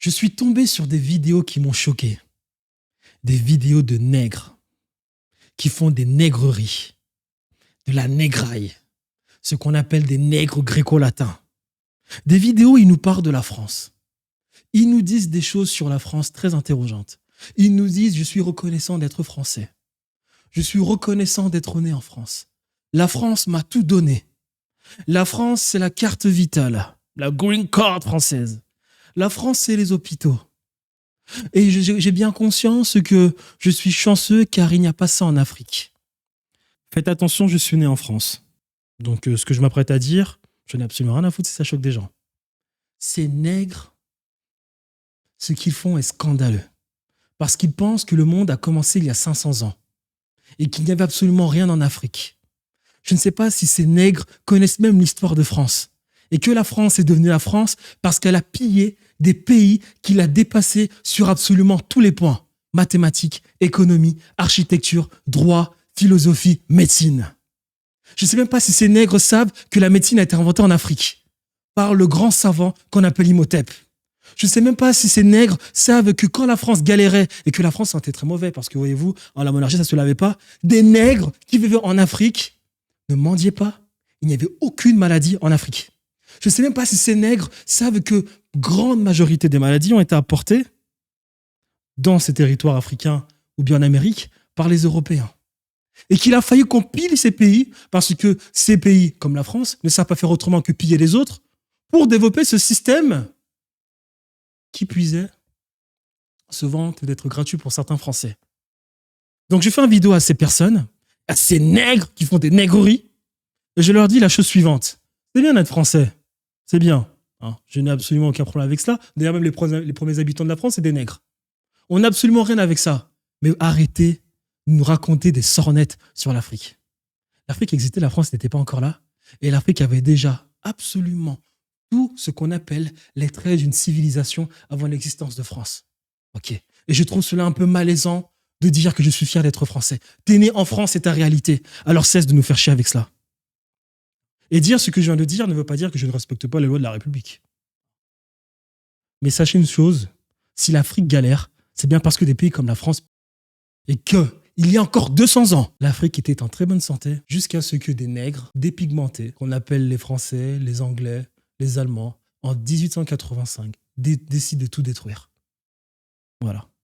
Je suis tombé sur des vidéos qui m'ont choqué. Des vidéos de nègres qui font des nègreries, de la négraille, ce qu'on appelle des nègres gréco-latins. Des vidéos où ils nous parlent de la France. Ils nous disent des choses sur la France très interrogeantes. Ils nous disent « Je suis reconnaissant d'être français. Je suis reconnaissant d'être né en France. La France m'a tout donné. La France, c'est la carte vitale, la green card française. La France, c'est les hôpitaux. Et j'ai bien conscience que je suis chanceux car il n'y a pas ça en Afrique. Faites attention, je suis né en France. Donc ce que je m'apprête à dire, je n'ai absolument rien à foutre si ça choque des gens. Ces nègres, ce qu'ils font est scandaleux. Parce qu'ils pensent que le monde a commencé il y a 500 ans et qu'il n'y avait absolument rien en Afrique. Je ne sais pas si ces nègres connaissent même l'histoire de France et que la France est devenue la France parce qu'elle a pillé des pays qui l'a dépassé sur absolument tous les points. Mathématiques, économie, architecture, droit, philosophie, médecine. Je ne sais même pas si ces nègres savent que la médecine a été inventée en Afrique par le grand savant qu'on appelle Imhotep. Je ne sais même pas si ces nègres savent que quand la France galérait et que la France sentait très mauvais parce que, voyez-vous, en la monarchie, ça ne se lavait pas, des nègres qui vivaient en Afrique ne mendiaient pas. Il n'y avait aucune maladie en Afrique. Je ne sais même pas si ces nègres savent que grande majorité des maladies ont été apportées dans ces territoires africains ou bien en Amérique par les Européens. Et qu'il a fallu qu'on pille ces pays parce que ces pays, comme la France, ne savent pas faire autrement que piller les autres pour développer ce système qui puisait se vante d'être gratuit pour certains Français. Donc je fais une vidéo à ces personnes, à ces nègres qui font des nègreries, et je leur dis la chose suivante. C'est bien d'être français, c'est bien. Hein, je n'ai absolument aucun problème avec cela. D'ailleurs, même les premiers habitants de la France, c'est des nègres. On n'a absolument rien avec ça. Mais arrêtez de nous raconter des sornettes sur l'Afrique. L'Afrique existait, la France n'était pas encore là. Et l'Afrique avait déjà absolument tout ce qu'on appelle les traits d'une civilisation avant l'existence de France. Ok. Et je trouve cela un peu malaisant de dire que je suis fier d'être français. T'es né en France, c'est ta réalité. Alors cesse de nous faire chier avec cela. Et dire ce que je viens de dire ne veut pas dire que je ne respecte pas les lois de la République. Mais sachez une chose, si l'Afrique galère, c'est bien parce que des pays comme la France et que il y a encore 200 ans, l'Afrique était en très bonne santé jusqu'à ce que des nègres dépigmentés, qu'on appelle les Français, les Anglais, les Allemands, en 1885, décident de tout détruire. Voilà.